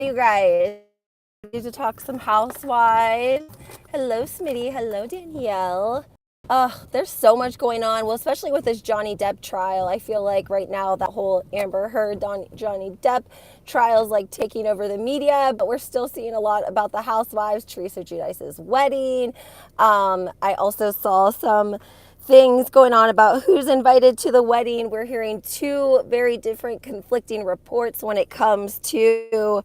you guys. Ready to talk some housewives. Hello, Smitty. Hello, Danielle. There's so much going on. Well, especially with this Johnny Depp trial. I feel like right now that whole Amber Heard, Johnny Depp trial is like taking over the media, but we're still seeing a lot about the housewives, Teresa Giudice's wedding. I also saw some things going on about who's invited to the wedding. We're hearing two very different conflicting reports when it comes to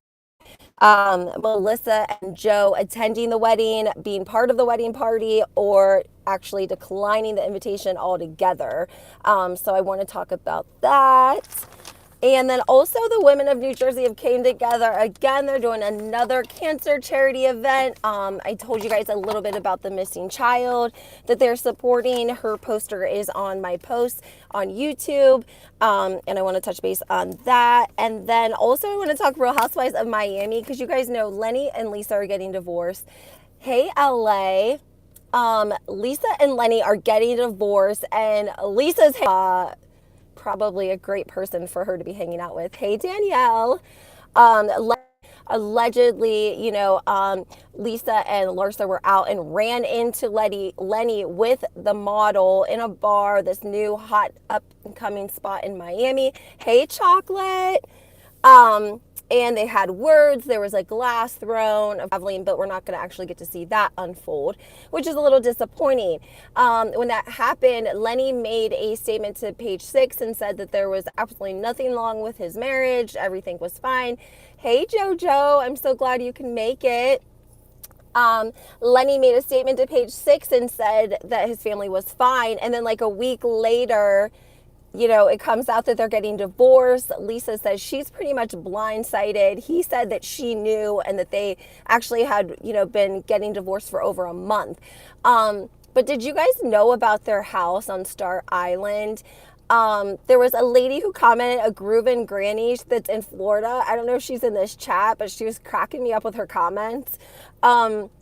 Melissa and Joe attending the wedding, being part of the wedding party, or actually declining the invitation altogether. So I want to talk about that. And then also the women of New Jersey have came together again. They're doing another cancer charity event. I told you guys a little bit about the missing child that they're supporting. Her poster is on my post on YouTube. And I want to touch base on that. And then also I want to talk Real Housewives of Miami, because you guys know Lenny and Lisa are getting divorced. Hey, LA. Lisa and Lenny are getting divorced, and Lisa's probably a great person for her to be hanging out with. Hey, Danielle. Allegedly, Lisa and Larsa were out and ran into Lenny with the model in a bar, this new hot up and coming spot in Miami. Hey, Chocolate. And they had words. There was a glass thrown of traveling, but we're not going to actually get to see that unfold, which is a little disappointing. When that happened, Lenny made a statement to Page 6 and said that there was absolutely nothing wrong with his marriage. Everything was fine. Hey, JoJo, I'm so glad you can make it. Lenny made a statement to Page 6 and said that his family was fine. And then like a week later, it comes out that they're getting divorced. Lisa says she's pretty much blindsided. He said that she knew and that they actually had, been getting divorced for over a month. But did you guys know about their house on Star Island? There was a lady who commented, a Grooven Granny that's in Florida. I don't know if she's in this chat, but she was cracking me up with her comments.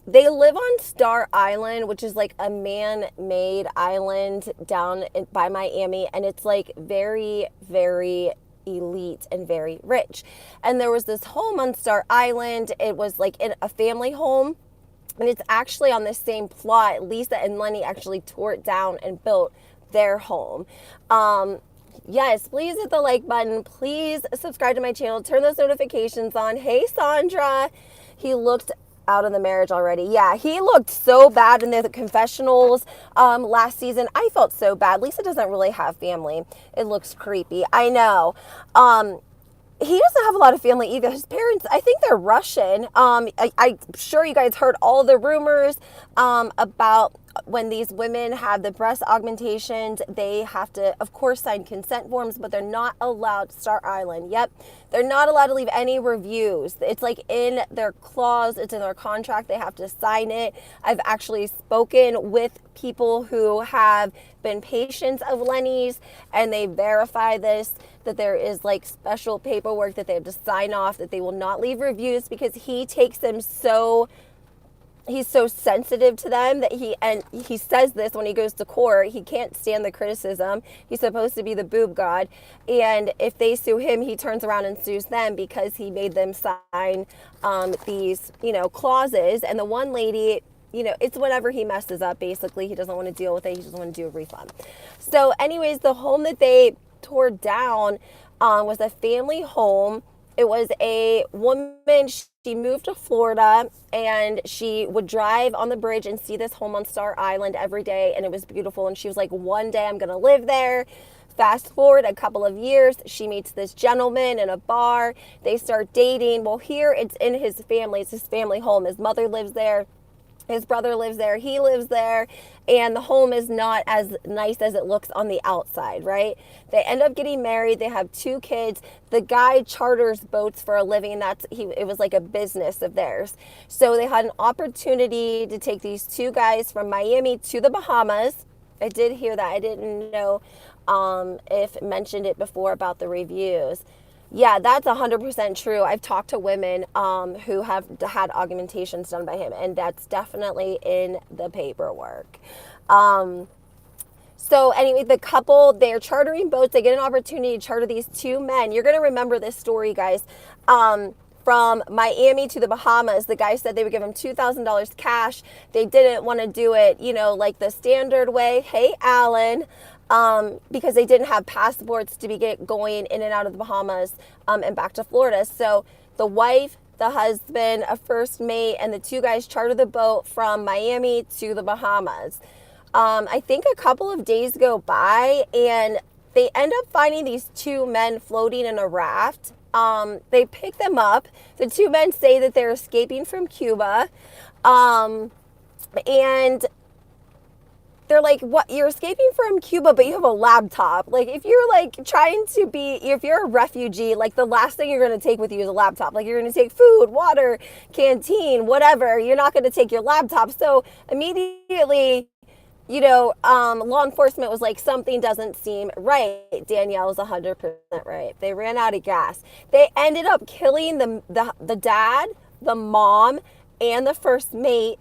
They live on Star Island, which is like a man-made island down by Miami, and it's like very, very elite and very rich. And there was this home on Star Island. It was like a family home, and it's actually on the same plot. Lisa and Lenny actually tore it down and built their home. Yes, please hit the like button. Please subscribe to my channel. Turn those notifications on. Hey, Sandra. He looked out of the marriage already. Yeah, he looked so bad in the confessionals last season. I felt so bad. Lisa doesn't really have family. It looks creepy. I know. He doesn't have a lot of family either. His parents, I think they're Russian. I'm sure you guys heard all the rumors about when these women have the breast augmentations. They have to, of course, sign consent forms, but they're not allowed, Star Island, yep, they're not allowed to leave any reviews. It's like in their clause, it's in their contract, they have to sign it. I've actually spoken with people who have been patients of Lenny's, and they verify this, that there is like special paperwork that they have to sign off, that they will not leave reviews, because he takes them he's so sensitive to them that he says this when he goes to court. He can't stand the criticism. He's supposed to be the boob god. And if they sue him, he turns around and sues them because he made them sign these, clauses. And the one lady, it's whenever he messes up, basically. He doesn't want to deal with it. He doesn't want to do a refund. So anyways, the home that they tore down was a family home. It was a woman. She moved to Florida, and she would drive on the bridge and see this home on Star Island every day, and it was beautiful. And she was like, one day I'm going to live there. Fast forward a couple of years, she meets this gentleman in a bar. They start dating. Well, here it's in his family. It's his family home. His mother lives there. His brother lives there. He lives there. And the home is not as nice as it looks on the outside, right? They end up getting married. They have 2 kids. The guy charters boats for a living. It was like a business of theirs. So they had an opportunity to take these 2 guys from Miami to the Bahamas. I did hear that. I didn't know if mentioned it before about the reviews. Yeah, that's 100% true. I've talked to women who have had augmentations done by him, and that's definitely in the paperwork. So anyway, the couple, they're chartering boats. They get an opportunity to charter these 2 men. You're going to remember this story, guys. from Miami to the Bahamas. The guy said they would give him $2,000 cash. They didn't want to do it, you know, like the standard way. Hey, Alan. Because they didn't have passports to be going in and out of the Bahamas and back to Florida. So the wife, the husband, a first mate, and the two guys chartered the boat from Miami to the Bahamas. I think a couple of days go by and they end up finding these two men floating in a raft. They pick them up. The two men say that they're escaping from Cuba. And they're like, what, you're escaping from Cuba, but you have a laptop. Like, if you're like if you're a refugee, like the last thing you're going to take with you is a laptop. Like, you're going to take food, water, canteen, whatever. You're not going to take your laptop. So immediately, you know, law enforcement was like, something doesn't seem right. Danielle is 100% right. They ran out of gas. They ended up killing the dad, the mom, and the first mate.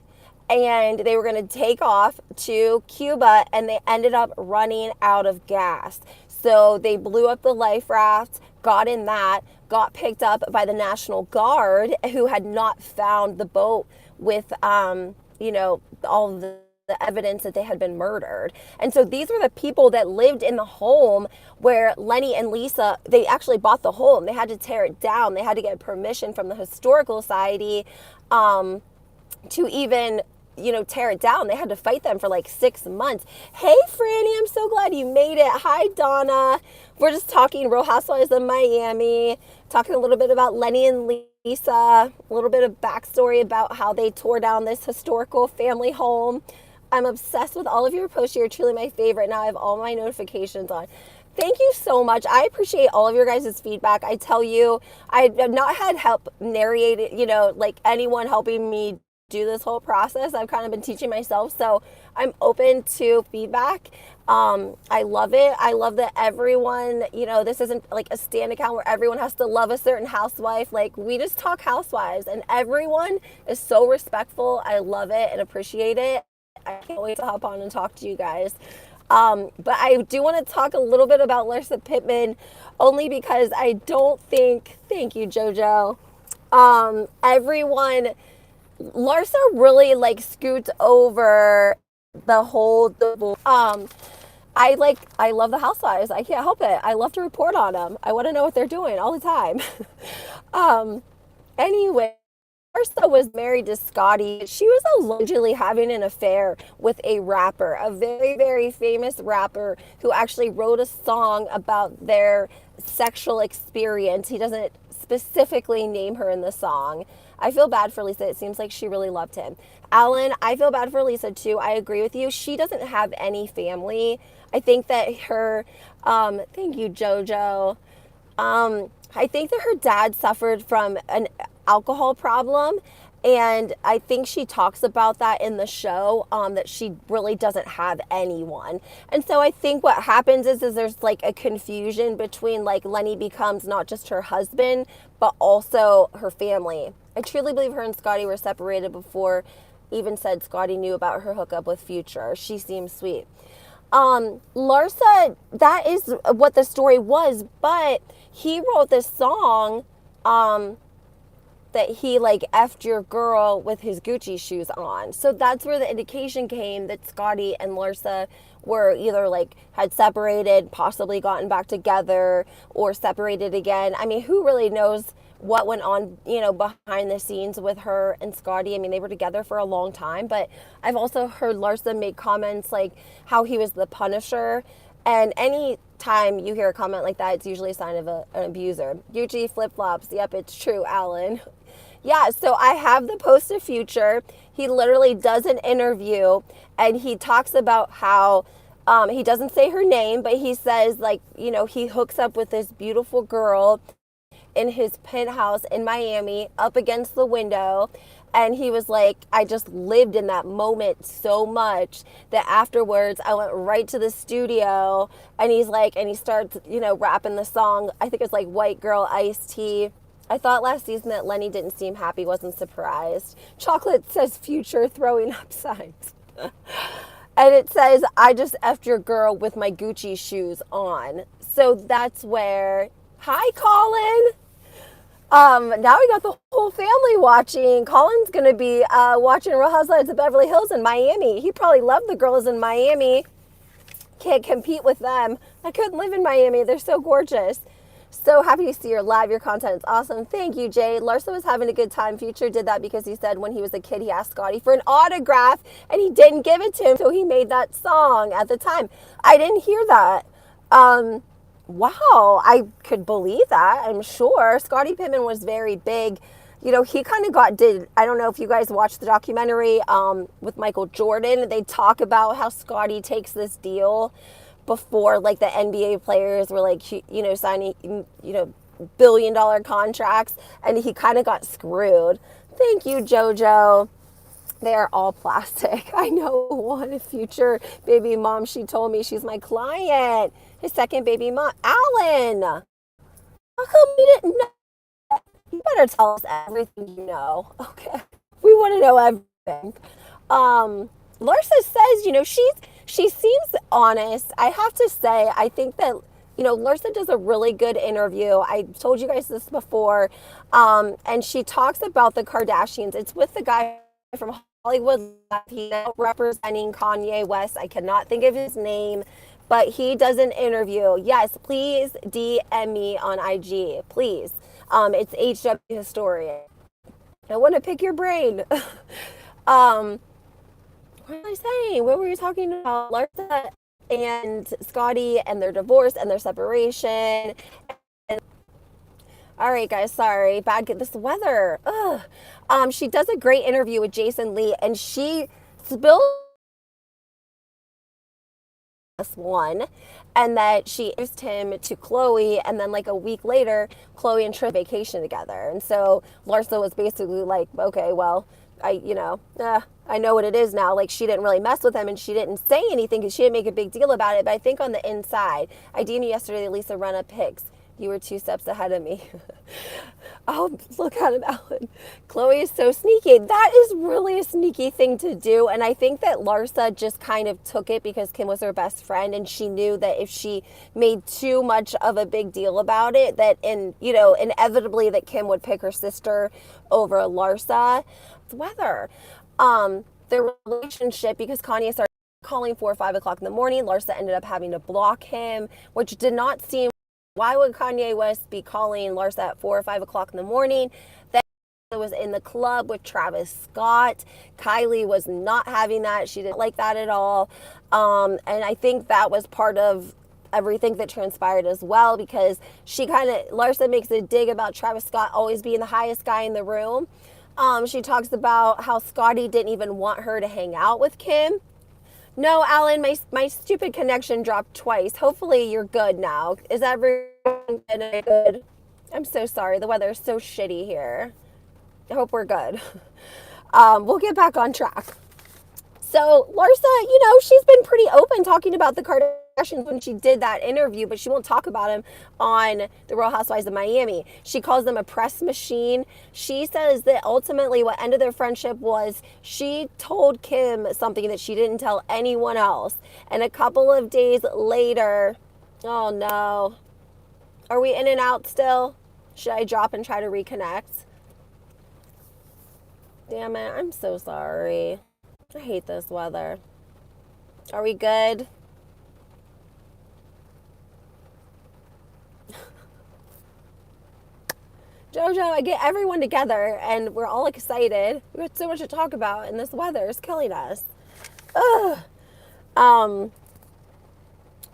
And they were going to take off to Cuba, and they ended up running out of gas. So they blew up the life raft, got in that, got picked up by the National Guard, who had not found the boat with, you know, all the evidence that they had been murdered. And so these were the people that lived in the home where Lenny and Lisa, they actually bought the home. They had to tear it down. They had to get permission from the Historical Society to even, you know, tear it down. They had to fight them for like 6 months. Hey, Franny, I'm so glad you made it. Hi, Donna. We're just talking Real Housewives of Miami, talking a little bit about Lenny and Lisa, a little bit of backstory about how they tore down this historical family home. I'm obsessed with all of your posts. You're truly my favorite. Now I have all my notifications on. Thank you so much. I appreciate all of your guys' feedback. I tell you, I've not had help narrate it, you know, like anyone helping me do this whole process. I've kind of been teaching myself, so I'm open to feedback. I love it. I love that everyone, you know, this isn't like a stan account where everyone has to love a certain housewife. Like, we just talk housewives, and everyone is so respectful. I love it and appreciate it. I can't wait to hop on and talk to you guys. But I do want to talk a little bit about Larsa Pittman, only because I don't think, thank you, JoJo, Larsa really like scoots over the whole divorce. I love the housewives. I can't help it. I love to report on them. I want to know what they're doing all the time. Anyway, Larsa was married to Scotty. She was allegedly having an affair with a rapper, a very, very famous rapper who actually wrote a song about their sexual experience. He doesn't specifically name her in the song. I feel bad for Lisa. It seems like she really loved him. Alan, I feel bad for Lisa too. I agree with you. She doesn't have any family. I think that her, thank you, JoJo. I think that her dad suffered from an alcohol problem, and I think she talks about that in the show, that she really doesn't have anyone. And so I think what happens is there's like a confusion between, like, Lenny becomes not just her husband, but also her family. I truly believe her and Scotty were separated before even said Scotty knew about her hookup with Future. She seems sweet. Larsa, that is what the story was, but he wrote this song, that he like effed your girl with his Gucci shoes on. So that's where the indication came that Scotty and Larsa were either like had separated, possibly gotten back together, or separated again. I mean, who really knows what went on, you know, behind the scenes with her and Scotty. I mean, they were together for a long time, but I've also heard Larsa make comments like how he was the Punisher. And any time you hear a comment like that, it's usually a sign of an abuser. Gucci flip-flops. Yep, it's true, Alan. Yeah, so I have the post of Future. He literally does an interview, and he talks about how he doesn't say her name, but he says, like, you know, he hooks up with this beautiful girl in his penthouse in Miami up against the window. And he was like, I just lived in that moment so much that afterwards I went right to the studio. And he's like, and he starts, you know, rapping the song. I think it's like White Girl Iced Tea. I thought last season that Lenny didn't seem happy, wasn't surprised. Chocolate says Future throwing up signs. And it says, I just effed your girl with my Gucci shoes on. So that's where, hi, Colin. Now we got the whole family watching. Colin's gonna be watching Real Housewives of Beverly Hills in Miami. He probably loved the girls in Miami. Can't compete with them. I couldn't live in Miami. They're so gorgeous. So happy to see your live. Your content is awesome. Thank you, Jay. Larsa was having a good time. Future did that because he said when he was a kid, he asked Scotty for an autograph and he didn't give it to him. So he made that song at the time. I didn't hear that. Wow. I could believe that. I'm sure. Scottie Pippen was very big. You know, he kind of I don't know if you guys watched the documentary with Michael Jordan. They talk about how Scotty takes this deal before like the NBA players were like, signing, billion-dollar contracts, and he kind of got screwed. Thank you, JoJo. They are all plastic. I know one future baby mom. She told me she's my client. His second baby mom, Alan. How come we didn't know? You better tell us everything you know. Okay. We want to know everything. Larsa says, she seems honest. I have to say, I think that, Larsa does a really good interview. I told you guys this before. And she talks about the Kardashians. It's with the guy from Hollywood, Latino, representing Kanye West. I cannot think of his name, but he does an interview. Yes, please DM me on IG, please. It's HW Historian. I want to pick your brain. What was I saying? What were you talking about? Larsa and Scotty and their divorce and their separation. And, all right, guys, sorry. This weather. Ugh. She does a great interview with Jason Lee, and she spilled one, and that she introduced him to Chloe, and then like a week later, Chloe and Tristan vacation together. And so Larsa was basically like, okay, well, I know what it is now. Like, she didn't really mess with him, and she didn't say anything because she didn't make a big deal about it. But I think on the inside, I DM'd you yesterday, Lisa Rinna pics. You were 2 steps ahead of me. Oh, look at it, Alan. Chloe is so sneaky. That is really a sneaky thing to do. And I think that Larsa just kind of took it because Kim was her best friend. And she knew that if she made too much of a big deal about it, that inevitably that Kim would pick her sister over Larsa. It's weather. Their relationship, because Kanye started calling 4 or 5 o'clock in the morning, Larsa ended up having to block him, which did not seem. Why would Kanye West be calling Larsa at 4 or 5 o'clock in the morning? That was in the club with Travis Scott. Kylie was not having that. She didn't like that at all. And I think that was part of everything that transpired as well, because Larsa makes a dig about Travis Scott always being the highest guy in the room. She talks about how Scotty didn't even want her to hang out with Kim. No, Alan, my stupid connection dropped twice. Hopefully you're good now. Is everyone good? I'm so sorry. The weather is so shitty here. I hope we're good. We'll get back on track. So Larsa, she's been pretty open talking about the Kardashians when she did that interview, but she won't talk about them on the Real Housewives of Miami. She calls them a press machine. She says that ultimately what ended their friendship was she told Kim something that she didn't tell anyone else. And a couple of days later, oh no. Are we in and out still? Should I drop and try to reconnect? Damn it, I'm so sorry. I hate this weather. Are we good? JoJo, I get everyone together and we're all excited. We got so much to talk about and this weather is killing us. Ugh.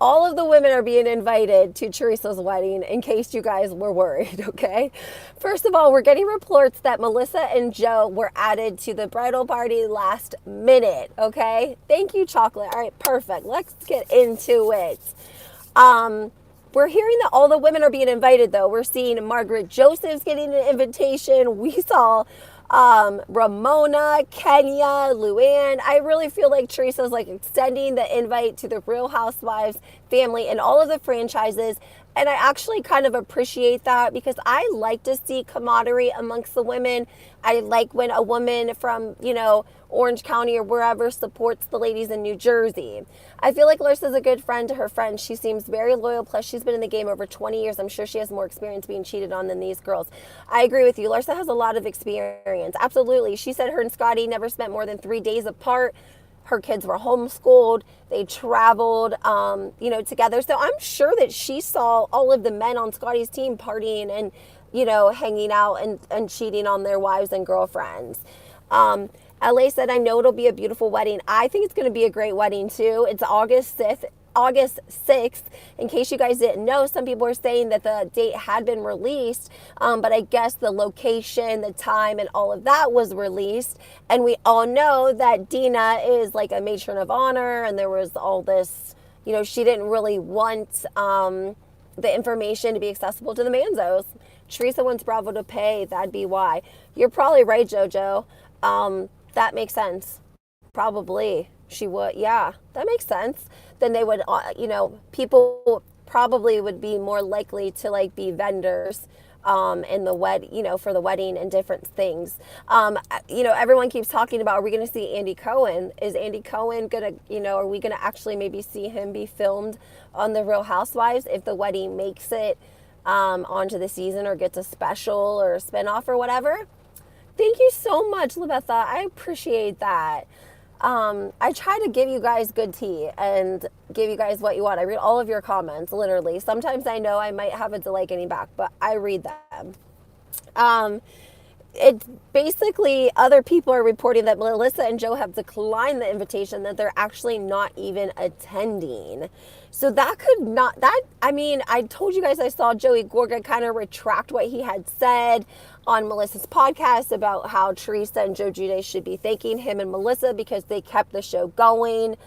All of the women are being invited to Teresa's wedding, in case you guys were worried, okay? First of all, we're getting reports that Melissa and Joe were added to the bridal party last minute, okay? Thank you, Chocolate. All right, perfect. Let's get into it. We're hearing that all the women are being invited, though. We're seeing Margaret Joseph's getting an invitation. We saw Ramona, Kenya, Luann. I really feel like Teresa's like extending the invite to the Real Housewives family and all of the franchises. And I actually kind of appreciate that because I like to see camaraderie amongst the women. I like when a woman from, Orange County or wherever supports the ladies in New Jersey. I feel like Larsa's a good friend to her friends. She seems very loyal. Plus, she's been in the game over 20 years. I'm sure she has more experience being cheated on than these girls. I agree with you. Larsa has a lot of experience. Absolutely. She said her and Scotty never spent more than 3 days apart. Her kids were homeschooled. They traveled, together. So I'm sure that she saw all of the men on Scotty's team partying and, hanging out and cheating on their wives and girlfriends. LA said, I know it'll be a beautiful wedding. I think it's going to be a great wedding too. It's August 6th. August 6th. In case you guys didn't know, some people are saying that the date had been released, but I guess the location, the time, and all of that was released. And we all know that Dina is like a matron of honor, and there was all this, she didn't really want the information to be accessible to the Manzos. Teresa wants Bravo to pay. That'd be why. You're probably right, JoJo. That makes sense. Probably. She would. Yeah, that makes sense. Then they would, people probably would be more likely to like be vendors in the for the wedding and different things. Everyone keeps talking about, are we going to see Andy Cohen? Is Andy Cohen going to, are we going to actually maybe see him be filmed on The Real Housewives if the wedding makes it onto the season or gets a special or a spinoff or whatever? Thank you so much, Lebetha. I appreciate that. I try to give you guys good tea and give you guys what you want. I read all of your comments, literally. Sometimes I know I might have a delay getting back, but I read them. It's basically other people are reporting that Melissa and Joe have declined the invitation, that they're actually not even attending. So that could not, I told you guys I saw Joey Gorga kind of retract what he had said on Melissa's podcast about how Teresa and Joe Giudice should be thanking him and Melissa because they kept the show going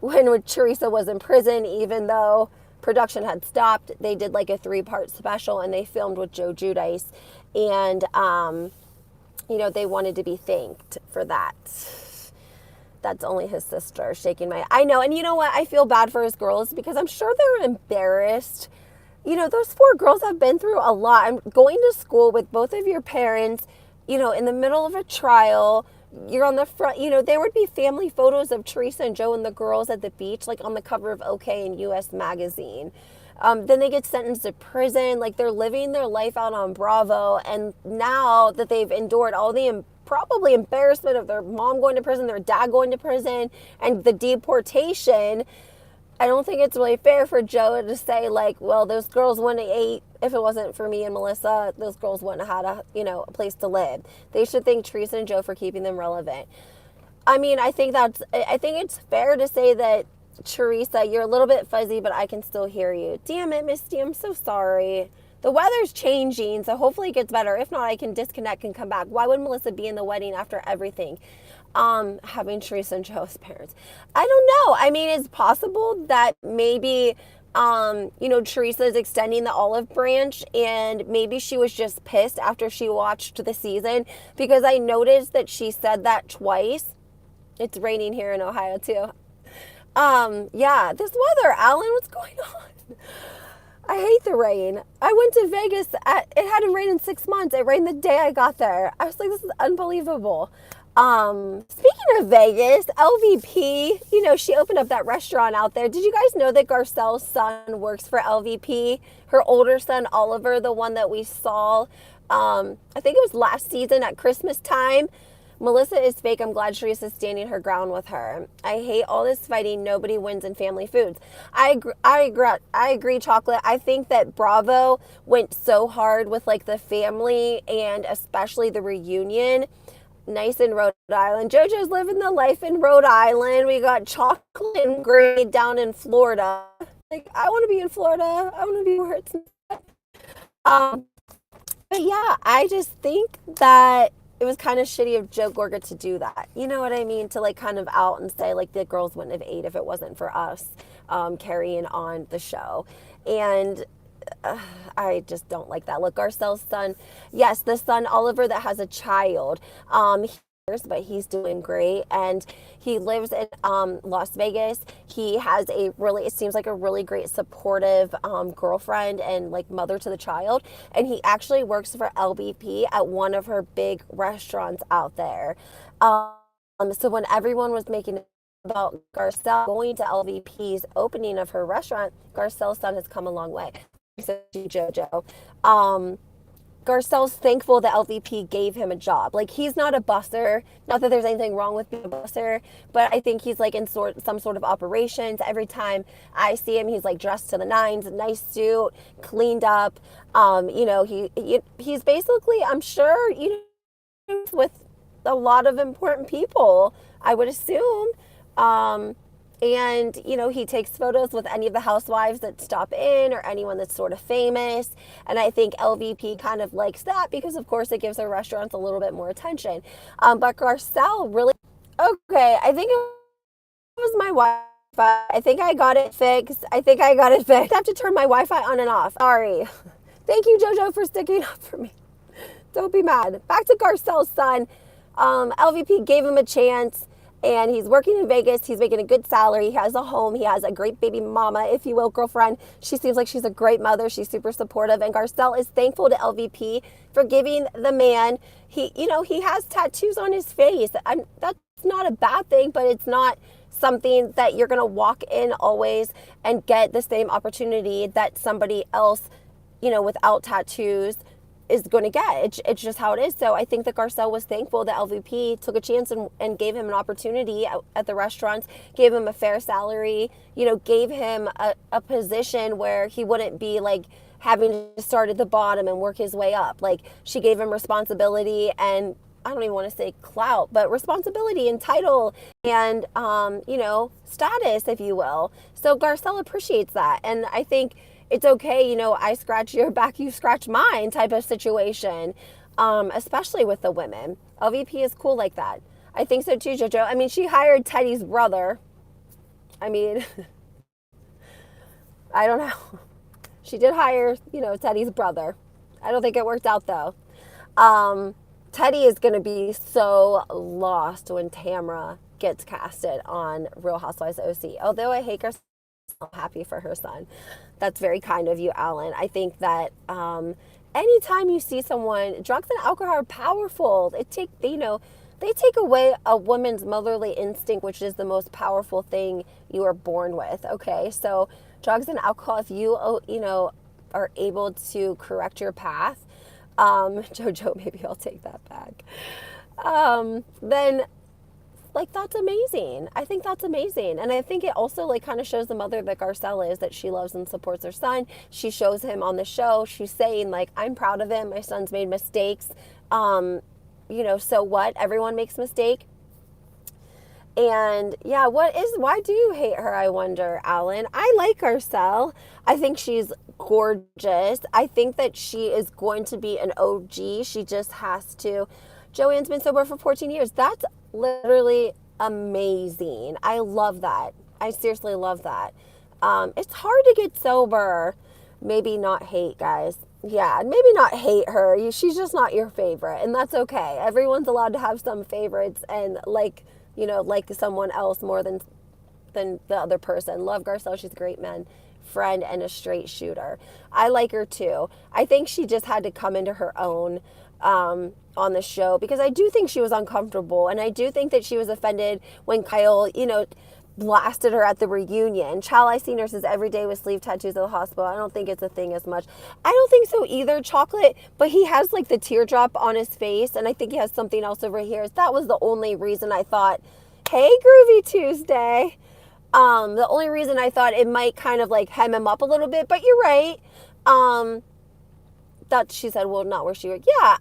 when Teresa was in prison, even though production had stopped. They did like a 3-part special and they filmed with Joe Giudice, and they wanted to be thanked for that. That's only his sister shaking my... I know, and you know what? I feel bad for his girls because I'm sure they're embarrassed. Those 4 girls have been through a lot. I'm going to school with both of your parents, in the middle of a trial. You're on the front, there would be family photos of Teresa and Joe and the girls at the beach, like on the cover of OK and US Magazine. Then they get sentenced to prison. Like, they're living their life out on Bravo. And now that they've endured all the probably embarrassment of their mom going to prison, their dad going to prison, and the deportation, I don't think it's really fair for Joe to say, like, well, those girls wouldn't have ate if it wasn't for me and Melissa. Those girls wouldn't have had a place to live. They should thank Teresa and Joe for keeping them relevant. I think it's fair to say that, Teresa, you're a little bit fuzzy, but I can still hear you. Damn it, Misty, I'm so sorry. The weather's changing, so hopefully it gets better. If not, I can disconnect and come back. Why would Melissa be in the wedding after everything? Having Teresa and Joe as parents. I don't know. It's possible that maybe, Teresa is extending the olive branch, and maybe she was just pissed after she watched the season, because I noticed that she said that twice. It's raining here in Ohio too. Yeah, this weather, Alan, what's going on? I hate the rain. I went to Vegas. It hadn't rained in 6 months. It rained the day I got there. I was like, this is unbelievable. Speaking of Vegas, LVP, she opened up that restaurant out there. Did you guys know that Garcelle's son works for LVP? Her older son, Oliver, the one that we saw, I think it was last season at Christmas time. Melissa is fake. I'm glad Teresa's standing her ground with her. I hate all this fighting. Nobody wins in family foods. I agree, Chocolate. I think that Bravo went so hard with like the family and especially the reunion. Nice in Rhode Island. JoJo's living the life in Rhode Island. We got Chocolate and Gray down in Florida. Like, I want to be in Florida. I want to be where it's not. But yeah, I just think that it was kind of shitty of Joe Gorga to do that. You know what I mean? To like kind of out and say like the girls wouldn't have ate if it wasn't for us carrying on the show. And I just don't like that. Look, Garcelle's son, yes, the son Oliver that has a child. but he's doing great, and he lives in Las Vegas. He has it seems like a really great supportive girlfriend and like mother to the child, and he actually works for LVP at one of her big restaurants out there. So when everyone was making about Garcelle going to LVP's opening of her restaurant, Garcelle's son has come a long way. So JoJo. Garcelle's thankful that LVP gave him a job. Like, he's not a busser. Not that there's anything wrong with being a busser, but I think he's like in some sort of operations. Every time I see him, he's like dressed to the nines, nice suit, cleaned up. He's basically, I'm sure, with a lot of important people, I would assume. And, he takes photos with any of the housewives that stop in or anyone that's sort of famous. And I think LVP kind of likes that because, of course, it gives their restaurants a little bit more attention. But Garcelle really, okay, I think it was my Wi-Fi. I think I got it fixed. I have to turn my Wi-Fi on and off. Sorry. Thank you, JoJo, for sticking up for me. Don't be mad. Back to Garcelle's son. LVP gave him a chance. And he's working in Vegas. He's making a good salary. He has a home. He has a great baby mama, if you will, girlfriend. She seems like she's a great mother. She's super supportive. And Garcelle is thankful to LVP for giving the man, he has tattoos on his face. That's not a bad thing, but it's not something that you're going to walk in always and get the same opportunity that somebody else, without tattoos is going to get. It's just how it is. So I think that Garcelle was thankful that LVP took a chance and gave him an opportunity at the restaurants, gave him a fair salary, gave him a position where he wouldn't be like having to start at the bottom and work his way up. Like, she gave him responsibility and, I don't even want to say clout, but responsibility and title and, status, if you will. So Garcelle appreciates that. And I think it's okay, I scratch your back, you scratch mine type of situation, especially with the women. LVP is cool like that. I think so too, JoJo. I mean, she hired Teddy's brother. I mean, I don't know. She did hire, Teddy's brother. I don't think it worked out though. Teddy is going to be so lost when Tamra gets casted on Real Housewives OC. Although I hate her, I'm happy for her son. That's very kind of you, Alan. I think that anytime you see someone, drugs and alcohol are powerful. They take away a woman's motherly instinct, which is the most powerful thing you are born with. Okay, so drugs and alcohol, if you are able to correct your path, JoJo, maybe I'll take that back. Then, like, that's amazing. I think that's amazing. And I think it also, like, kind of shows the mother that Garcelle is, that she loves and supports her son. She shows him on the show. She's saying, like, I'm proud of him. My son's made mistakes. So what? Everyone makes mistake. And yeah, why do you hate her, I wonder, Alan? I like Garcelle. I think she's gorgeous. I think that she is going to be an OG. She just has to. Joanne's been sober for 14 years. That's literally amazing. I love that. I seriously love that. It's hard to get sober. Maybe not hate, guys. Yeah, maybe not hate her. She's just not your favorite, and that's okay. Everyone's allowed to have some favorites and like someone else more than the other person. Love Garcelle. She's a great friend and a straight shooter. I like her too. I think she just had to come into her own on the show, because I do think she was uncomfortable, and I do think that she was offended when Kyle, blasted her at the reunion. Child, I see nurses every day with sleeve tattoos at the hospital. I don't think it's a thing as much. I don't think so either, Chocolate, but he has like the teardrop on his face, and I think he has something else over here. That was the only reason I thought, hey, Groovy Tuesday. The only reason I thought it might kind of like hem him up a little bit, but you're right. That she said, well, not where she worked. Yeah,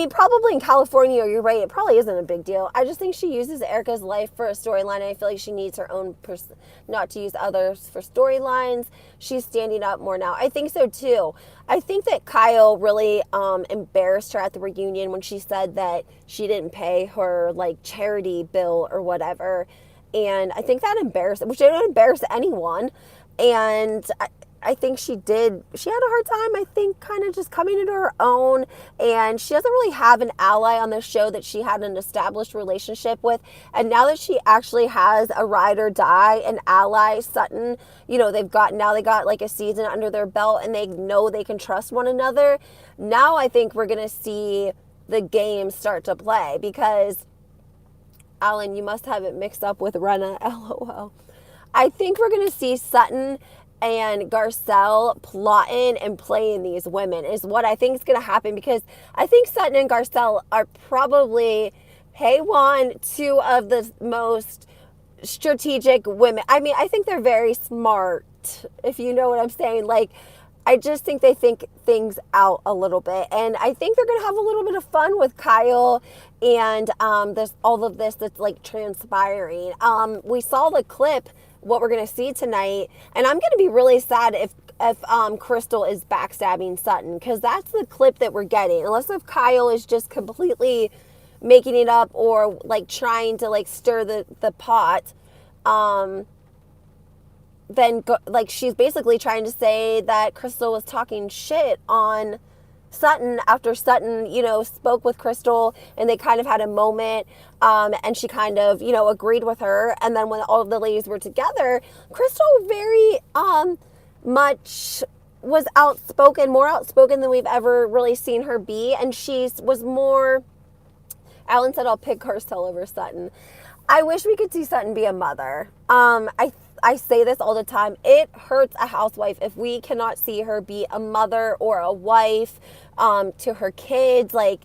probably in California, you're right. It probably isn't a big deal. I just think she uses Erica's life for a storyline. I feel like she needs her own person, not to use others for storylines. She's standing up more now. I think so too. I think that Kyle really embarrassed her at the reunion when she said that she didn't pay her like charity bill or whatever. And I think that embarrassed, which didn't embarrass anyone. And I think she had a hard time, I think, kind of just coming into her own, and she doesn't really have an ally on the show that she had an established relationship with. And now that she actually has a ride or die, an ally, Sutton, you know, they got like a season under their belt, and they know they can trust one another. Now I think we're going to see the game start to play, because Alan, you must have it mixed up with Renna, LOL. I think we're going to see Sutton and Garcelle plotting and playing these women is what I think is going to happen, because I think Sutton and Garcelle are probably, hey Juan, two of the most strategic women. I mean, I think they're very smart, if you know what I'm saying. Like, I just think they think things out a little bit, and I think they're going to have a little bit of fun with Kyle and all of this that's like transpiring. We saw the clip, what we're going to see tonight, and I'm going to be really sad if Crystal is backstabbing Sutton, because that's the clip that we're getting, unless if Kyle is just completely making it up or like trying to like stir the pot. Then like she's basically trying to say that Crystal was talking shit on Sutton after Sutton, you know, spoke with Crystal, and they kind of had a moment, and she kind of, you know, agreed with her. And then when all of the ladies were together, Crystal very much was outspoken, more outspoken than we've ever really seen her be, and she was more, Alan said, I'll pick Garcelle over Sutton. I wish we could see Sutton be a mother. I say this all the time. It hurts a housewife if we cannot see her be a mother or a wife to her kids. Like,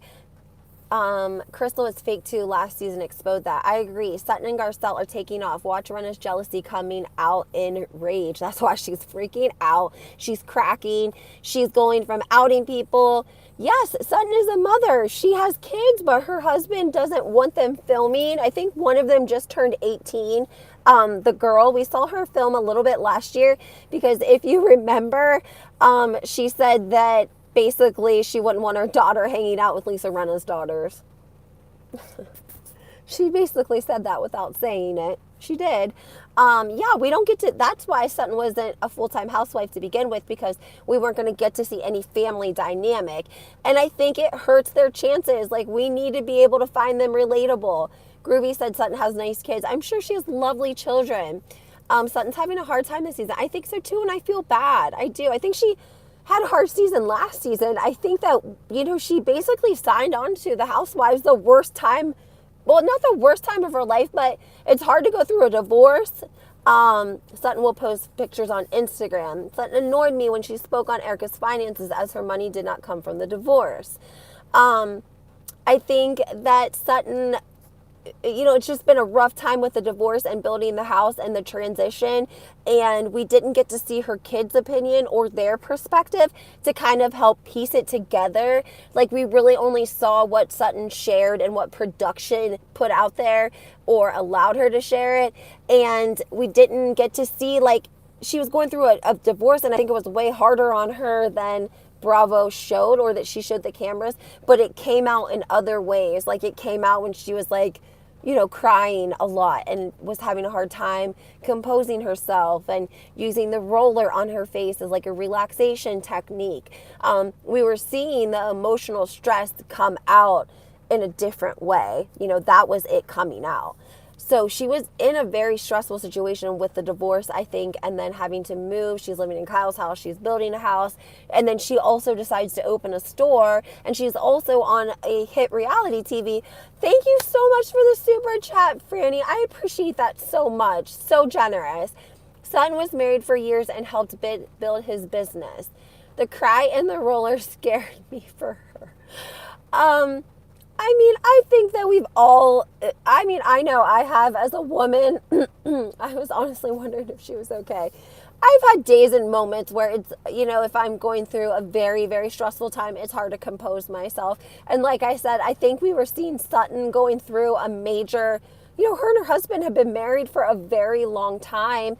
Crystal is fake too. Last season exposed that. I agree. Sutton and Garcelle are taking off. Watch Renna's jealousy coming out in rage. That's why she's freaking out. She's cracking. She's going from outing people. Yes, Sutton is a mother. She has kids, but her husband doesn't want them filming. I think one of them just turned 18. The girl, we saw her film a little bit last year, because if you remember, she said that basically she wouldn't want her daughter hanging out with Lisa Rinna's daughters. She basically said that without saying it. She did. Yeah, we don't get to, that's why Sutton wasn't a full-time housewife to begin with, because we weren't going to get to see any family dynamic. And I think it hurts their chances. Like, we need to be able to find them relatable. Groovy said Sutton has nice kids. I'm sure she has lovely children. Sutton's having a hard time this season. I think so too, and I feel bad. I do. I think she had a hard season last season. I think that, you know, she basically signed on to the Housewives the worst time, well, not the worst time of her life, but it's hard to go through a divorce. Sutton will post pictures on Instagram. Sutton annoyed me when she spoke on Erica's finances, as her money did not come from the divorce. I think that Sutton, you know, it's just been a rough time with the divorce and building the house and the transition, and we didn't get to see her kids' opinion or their perspective to kind of help piece it together. Like, we really only saw what Sutton shared and what production put out there or allowed her to share it, and we didn't get to see, like, she was going through a divorce, and I think it was way harder on her than Bravo showed, or that she showed the cameras, but it came out in other ways. Like, it came out when she was like, you know, crying a lot and was having a hard time composing herself and using the roller on her face as like a relaxation technique. We were seeing the emotional stress come out in a different way. You know, that was it coming out. So she was in a very stressful situation with the divorce, I think, and then having to move. She's living in Kyle's house. She's building a house. And then she also decides to open a store. And she's also on a hit reality TV. Thank you so much for the super chat, Franny. I appreciate that so much. So generous. Son was married for years and helped build his business. The cry and the roller scared me for her. I mean, I think that we've all, I mean, I know I have as a woman. I was honestly wondering if she was okay. I've had days and moments where it's, you know, if I'm going through a very, very stressful time, it's hard to compose myself. And like I said, I think we were seeing Sutton going through a major, you know, her and her husband have been married for a very long time.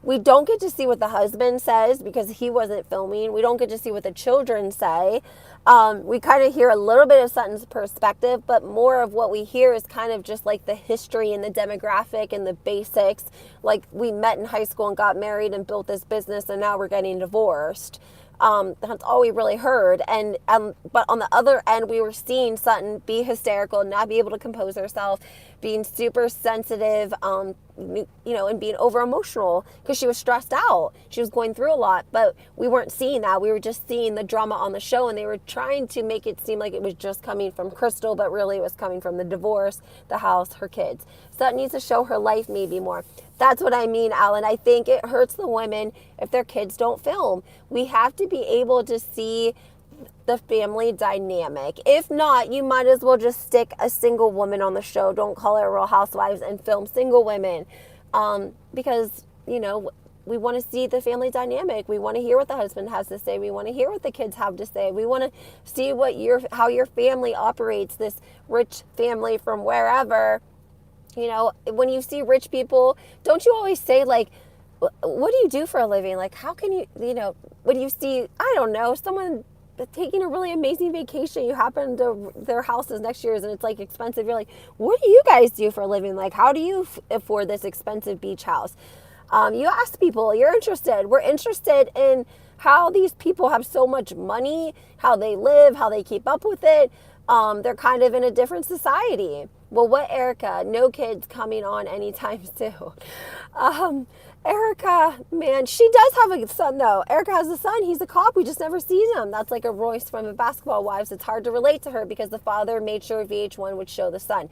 We don't get to see what the husband says because he wasn't filming. We don't get to see what the children say. We kind of hear a little bit of Sutton's perspective, but more of what we hear is kind of just like the history and the demographic and the basics. Like, we met in high school and got married and built this business, and now we're getting divorced. That's all we really heard. And but on the other end, we were seeing Sutton be hysterical, not be able to compose herself, being super sensitive, and being over emotional because she was stressed out. She was going through a lot, but we weren't seeing that. We were just seeing the drama on the show, and they were trying to make it seem like it was just coming from Crystal, but really it was coming from the divorce, the house, her kids. Sutton needs to show her life maybe more. That's what I mean, Alan. I think it hurts the women if their kids don't film. We have to be able to see the family dynamic. If not, you might as well just stick a single woman on the show. Don't call it Real Housewives and film single women. Because, we want to see the family dynamic. We want to hear what the husband has to say. We want to hear what the kids have to say. We want to see how your family operates, this rich family from wherever. When you see rich people, don't you always say, like, what do you do for a living? Like, how can you, when you see, I don't know, someone taking a really amazing vacation, you happen to, their house is next year's and it's like expensive. You're like, what do you guys do for a living? Like, how do you afford this expensive beach house? You ask people, you're interested. We're interested in how these people have so much money, how they live, how they keep up with it. They're kind of in a different society. Well, what Erica? No kids coming on anytime soon. Erica, man, she does have a son, though. Erica has a son. He's a cop. We just never see him. That's like a Royce from the Basketball Wives. It's hard to relate to her because the father made sure VH1 would show the son.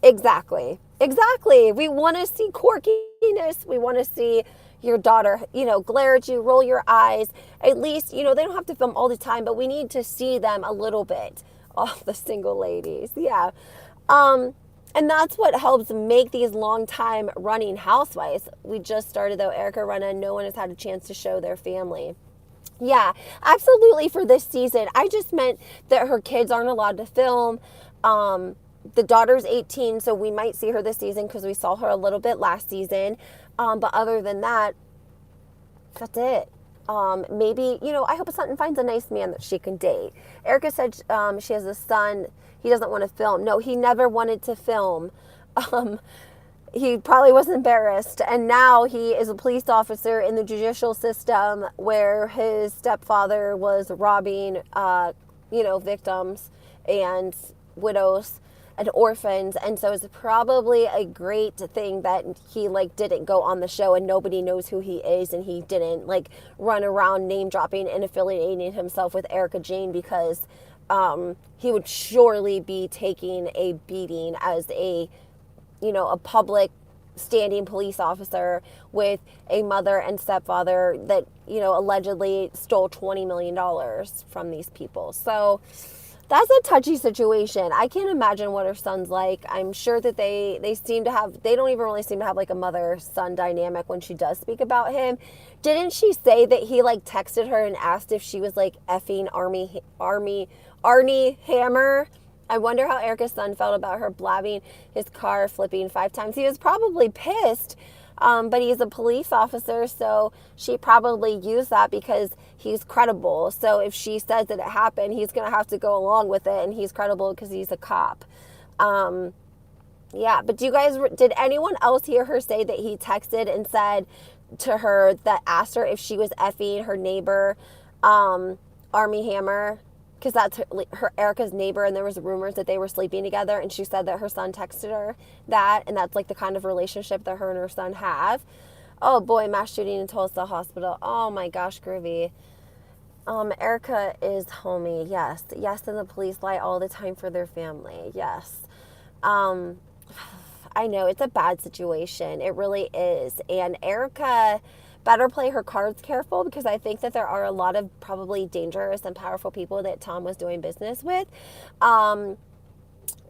Exactly. We want to see quirkiness. We want to see your daughter, glare at you, roll your eyes. At least, they don't have to film all the time, but we need to see them a little bit. Oh, the single ladies. Yeah. And that's what helps make these long time running housewives. We just started, though, Erica Rena. No one has had a chance to show their family. Yeah, absolutely, for this season. I just meant that her kids aren't allowed to film. The daughter's 18, so we might see her this season because we saw her a little bit last season. But other than that, that's it. Maybe, I hope Sutton finds a nice man that she can date. Erica said she has a son. He doesn't want to film. No, he never wanted to film. He probably was embarrassed. And now he is a police officer in the judicial system where his stepfather was robbing, victims and widows and orphans. And so it's probably a great thing that he didn't go on the show and nobody knows who he is, and he didn't run around name dropping and affiliating himself with Erica Jane, because he would surely be taking a beating as a public standing police officer with a mother and stepfather that allegedly stole $20 million from these people. So that's a touchy situation. I can't imagine what her son's like. I'm sure that they don't even really seem to have a mother-son dynamic when she does speak about him. Didn't she say that he texted her and asked if she was effing Arnie Hammer? I wonder how Erica's son felt about her blabbing his car flipping 5 times. He was probably pissed, but he's a police officer, so she probably used that because he's credible. So if she says that it happened, he's going to have to go along with it, and he's credible because he's a cop. Yeah, but did anyone else hear her say that he texted and said to her, that asked her if she was effing her neighbor, Armie Hammer? Because that's her Erica's neighbor, and there was rumors that they were sleeping together, and she said that her son texted her that, and that's the kind of relationship that her and her son have. Oh boy, mass shooting in Tulsa hospital. Oh my gosh, groovy. Erica is homie. Yes, and the police lie all the time for their family. Yes. I know it's a bad situation. It really is. And Erica better play her cards careful, because I think that there are a lot of probably dangerous and powerful people that Tom was doing business with.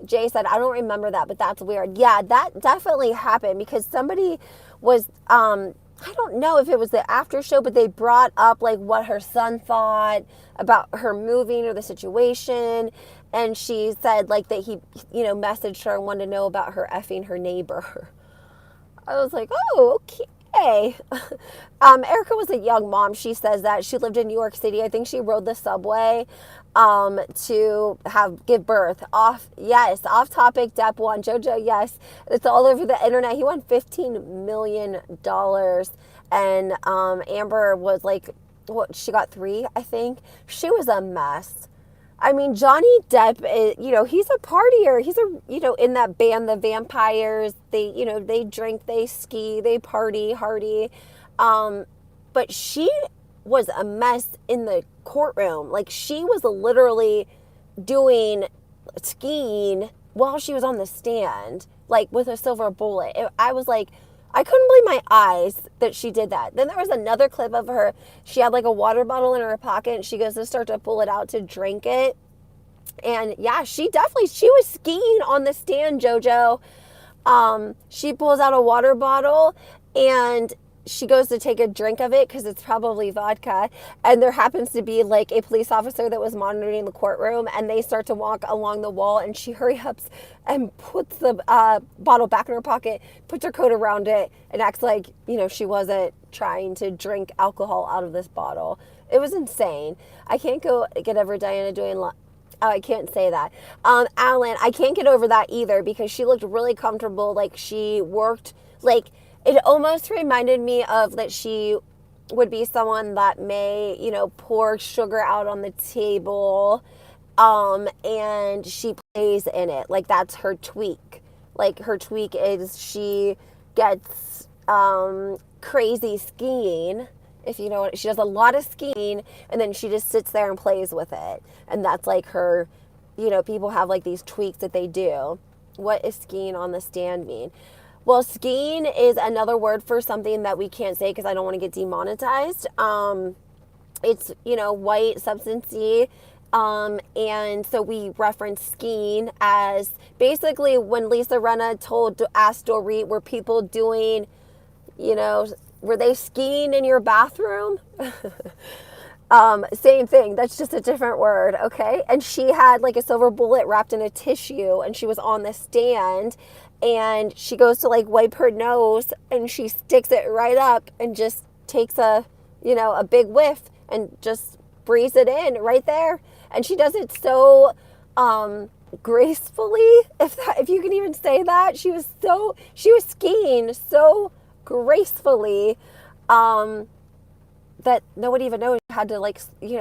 Jay said, I don't remember that, but that's weird. Yeah, that definitely happened, because somebody was, I don't know if it was the after show, but they brought up what her son thought about her moving or the situation. And she said that he, messaged her and wanted to know about her effing her neighbor. I was like, oh, okay. hey, Erica was a young mom. She says that she lived in New York City. I think she rode the subway to give birth. Off topic, Dep won. JoJo, yes, it's all over the internet. He won $15 million. And Amber was like, what, she got 3, I think. She was a mess. I mean, Johnny Depp, he's a partier. He's in that band, the Vampires. They, they drink, they ski, they party hardy. But she was a mess in the courtroom. Like, she was literally doing skiing while she was on the stand, like with a silver bullet. I was like, I couldn't believe my eyes that she did that. Then there was another clip of her. She had like a water bottle in her pocket and she goes to start to pull it out to drink it. And yeah, she was skiing on the stand, JoJo. She pulls out a water bottle and she goes to take a drink of it because it's probably vodka. And there happens to be like a police officer that was monitoring the courtroom, and they start to walk along the wall, and she hurry ups and puts the bottle back in her pocket, puts her coat around it, and acts like, she wasn't trying to drink alcohol out of this bottle. It was insane. I can't get over Diana doing Oh, I can't say that. Alan, I can't get over that either because she looked really comfortable. Like, she worked, like, it almost reminded me of that she would be someone that may, pour sugar out on the table, and she plays in it. Like, that's her tweak. Like, her tweak is she gets crazy skiing, if you know what, she does a lot of skiing, and then she just sits there and plays with it. And that's like her, people have like these tweaks that they do. What is skiing on the stand mean? Well, skiing is another word for something that we can't say because I don't want to get demonetized. It's, white substancy. And so we reference skiing as basically when Lisa Rinna asked Dorit, were people doing, were they skiing in your bathroom? Same thing. That's just a different word. Okay. And she had like a silver bullet wrapped in a tissue and she was on the stand and she goes to like wipe her nose and she sticks it right up and just takes a big whiff and just breathes it in right there. And she does it so, gracefully, if you can even say that. She was skiing so gracefully, that nobody even knows. Had to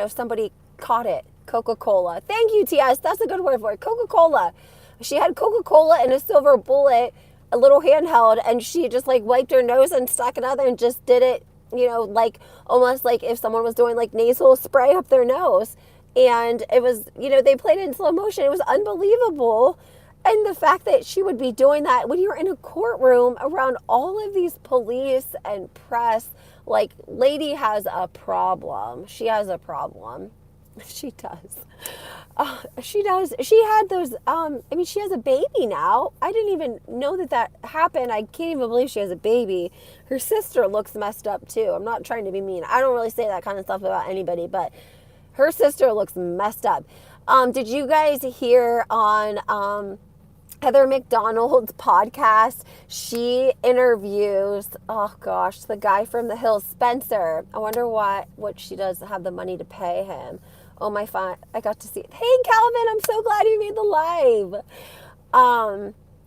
somebody caught it. Coca-Cola. Thank you, TS. That's a good word for it. Coca-Cola. She had Coca-Cola and a silver bullet, a little handheld, and she just like wiped her nose and stuck it out there and just did it, like almost like if someone was doing like nasal spray up their nose. And it was, they played it in slow motion. It was unbelievable. And the fact that she would be doing that when you're in a courtroom around all of these police and press, like, lady has a problem. She has a problem. She does. She does. She had those, she has a baby now. I didn't even know that happened. I can't even believe she has a baby. Her sister looks messed up too. I'm not trying to be mean. I don't really say that kind of stuff about anybody, but her sister looks messed up. Did you guys hear on, Heather McDonald's podcast? She interviews, the guy from the Hills, Spencer. I wonder what she does to have the money to pay him. Oh my God, I got to see it. Hey Calvin, I'm so glad you made the live.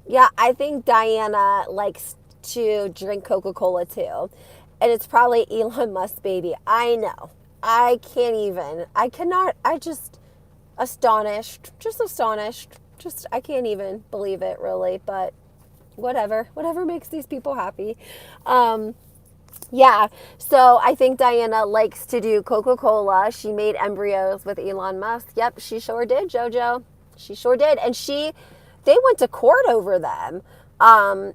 Yeah, I think Diana likes to drink Coca-Cola too. And it's probably Elon Musk's baby. I know. I just astonished. I can't even believe it really, but whatever makes these people happy. Yeah, so I think Diana likes to do Coca-Cola. She made embryos with Elon Musk. Yep, she sure did, JoJo. She sure did. And they went to court over them. And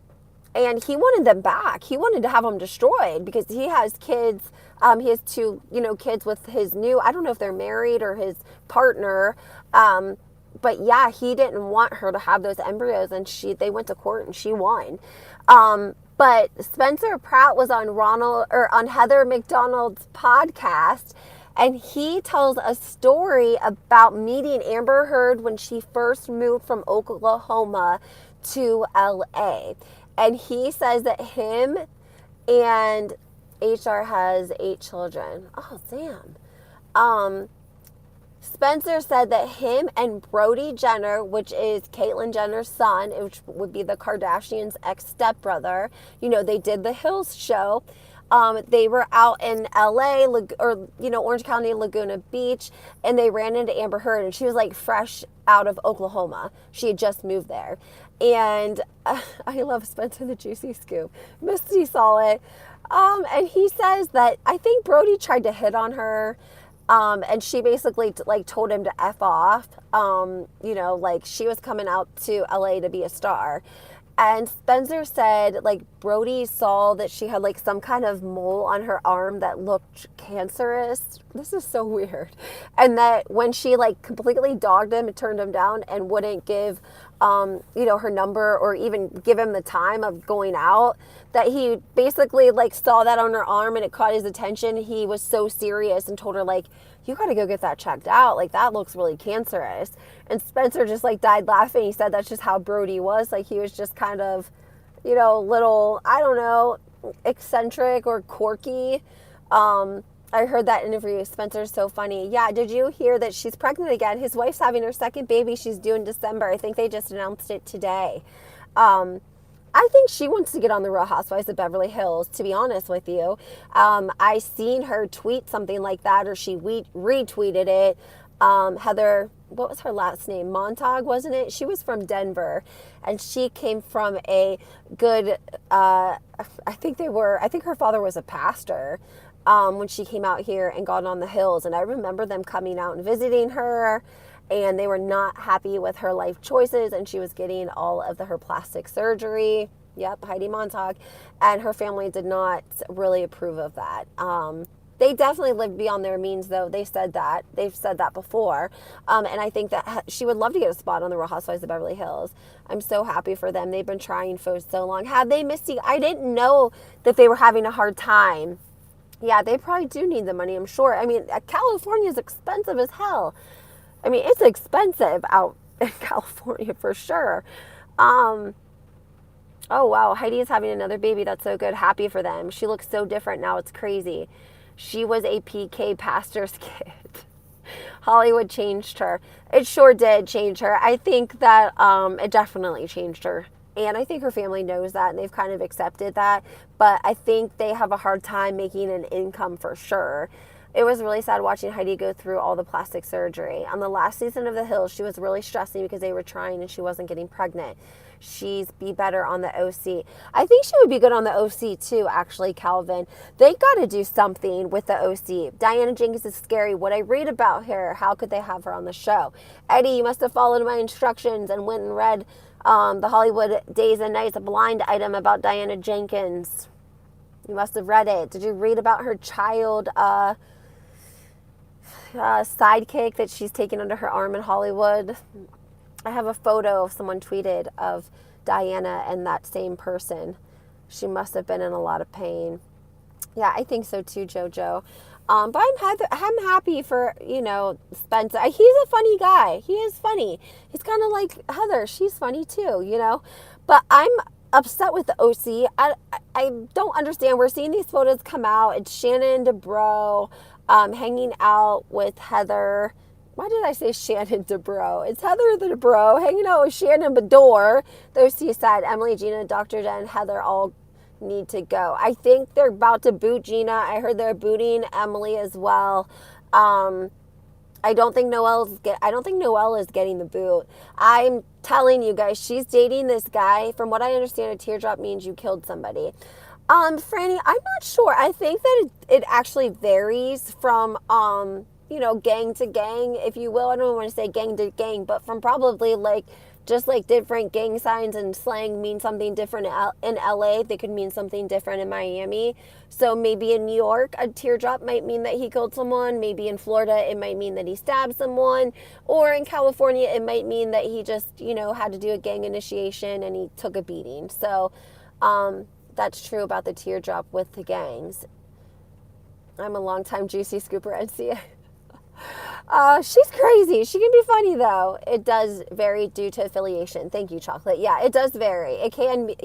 he wanted them back. He wanted to have them destroyed because he has kids. He has 2, kids with his new, I don't know if they're married or his partner. But yeah, he didn't want her to have those embryos, and they went to court and she won. But Spencer Pratt was on Heather McDonald's podcast, and he tells a story about meeting Amber Heard when she first moved from Oklahoma to LA. And he says that him And HR has 8 children. Oh, damn. Spencer said that him and Brody Jenner, which is Caitlyn Jenner's son, which would be the Kardashians' ex-stepbrother, they did the Hills show. They were out in LA or, Orange County, Laguna Beach, and they ran into Amber Heard, and she was like fresh out of Oklahoma. She had just moved there. And I love Spencer the Juicy Scoop. Misty saw it. And he says that I think Brody tried to hit on her. And she basically told him to F off. She was coming out to LA to be a star. And Spencer said, Brody saw that she had, some kind of mole on her arm that looked cancerous. This is so weird. And that when she, completely dogged him and turned him down and wouldn't give, her number or even give him the time of going out, that he basically, saw that on her arm and it caught his attention. He was so serious and told her, you got to go get that checked out. That looks really cancerous. And Spencer just, died laughing. He said that's just how Brody was. He was just kind of, little, I don't know, eccentric or quirky. I heard that interview. Spencer's so funny. Yeah, did you hear that she's pregnant again? His wife's having her second baby. She's due in December. I think they just announced it today. I think she wants to get on the Real Housewives of Beverly Hills, to be honest with you. I seen her tweet something like that, or she retweeted it. Heather, what was her last name? Montag, wasn't it? She was from Denver, and she came from a good, I think her father was a pastor when she came out here and got on the hills. And I remember them coming out and visiting her, and they were not happy with her life choices, and she was getting all of her plastic surgery. Yep, Heidi Montag. And her family did not really approve of that. They definitely lived beyond their means, though. They said that. They've said that before. And I think that she would love to get a spot on the Real Housewives of Beverly Hills. I'm so happy for them. They've been trying for so long. Have they, Misty? I didn't know that they were having a hard time. Yeah, they probably do need the money, I'm sure. I mean, California is expensive as hell. I mean, it's expensive out in California for sure. Oh, wow. Heidi is having another baby. That's so good. Happy for them. She looks so different now. It's crazy. She was a PK pastor's kid. Hollywood changed her. It sure did change her. I think that it definitely changed her. And I think her family knows that, and they've kind of accepted that. But I think they have a hard time making an income for sure. It was really sad watching Heidi go through all the plastic surgery. On the last season of The Hills, she was really stressing because they were trying and she wasn't getting pregnant. She's be better on the OC. I think she would be good on the OC too, actually, Calvin. They got to do something with the OC. Diana Jenkins is scary. What I read about her, how could they have her on the show? Eddie, you must have followed my instructions and went and read the Hollywood Days and Nights, a blind item about Diana Jenkins. You must have read it. Did you read about her child sidekick that she's taken under her arm in Hollywood? I have a photo of someone tweeted of Diana and that same person. She must have been in a lot of pain. Yeah, I think so too, JoJo. But I'm happy for, Spencer. He's a funny guy. He is funny. He's kind of like Heather. She's funny too, But I'm upset with the OC. I don't understand. We're seeing these photos come out. It's Shannon DeBro hanging out with Heather. Why did I say Shannon DeBro? It's Heather the DeBro hanging out with Shannon Bedore. The OC side, Emily, Gina, Dr. Jen, Heather all need to go. I think they're about to boot Gina. I heard they're booting Emily as well. I don't think Noelle is getting the boot. I'm telling you guys, she's dating this guy. From what I understand, a teardrop means you killed somebody. Franny, I'm not sure. I think that it actually varies from gang to gang, if you will. I don't want to say gang to gang, but from probably just different gang signs and slang mean something different in LA, they could mean something different in Miami. So maybe in New York, a teardrop might mean that he killed someone. Maybe in Florida, it might mean that he stabbed someone. Or in California, it might mean that he just, had to do a gang initiation and he took a beating. So that's true about the teardrop with the gangs. I'm a longtime Juicy Scooper NCA. She's crazy. She can be funny, though. It does vary due to affiliation. Thank you, Chocolate. Yeah, it does vary. It can be,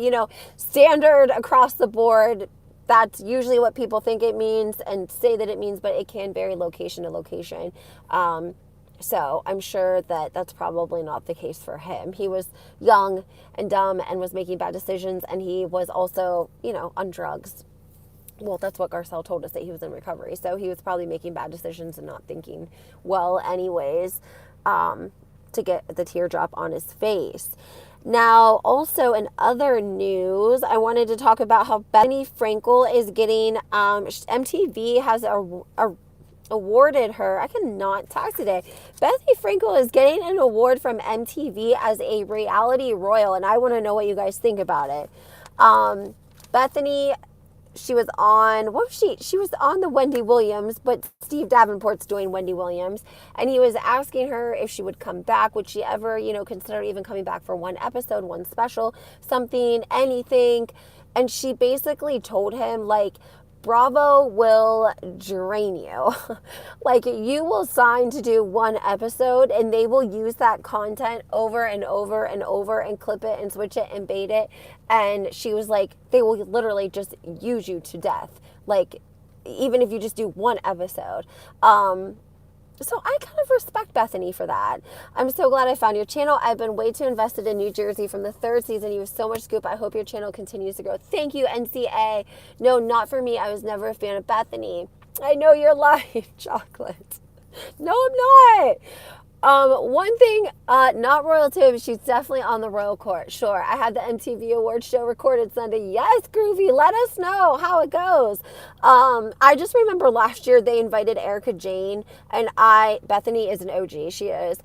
standard across the board. That's usually what people think it means and say that it means, but it can vary location to location. So I'm sure that that's probably not the case for him. He was young and dumb and was making bad decisions, and he was also, on drugs. Well, that's what Garcelle told us, that he was in recovery. So he was probably making bad decisions and not thinking well anyways, to get the teardrop on his face. Now, also in other news, I wanted to talk about how Bethany Frankel is getting, MTV has awarded her, I cannot talk today. Bethany Frankel is getting an award from MTV as a reality royal, and I want to know what you guys think about it. Bethany, she was on, what was she? She was on the Wendy Williams, but Steve Davenport's doing Wendy Williams, and he was asking her if she would come back. Would she ever, consider even coming back for one episode, one special, something, anything? And she basically told him, like, Bravo will drain you. Like, you will sign to do one episode and they will use that content over and over and over and clip it and switch it and bait it. And she was like, they will literally just use you to death. Like, even if you just do one episode. So I kind of respect Bethany for that. I'm so glad I found your channel. I've been way too invested in New Jersey from the 3rd season. You have so much scoop. I hope your channel continues to grow. Thank you, NCA. No, not for me. I was never a fan of Bethany. I know you're lying, Chocolate. No, I'm not. One thing, not royalty, but she's definitely on the royal court. Sure, I had the MTV Awards show recorded Sunday. Yes, Groovy, let us know how it goes. I just remember last year they invited Erica Jane, and Bethany is an OG, she is.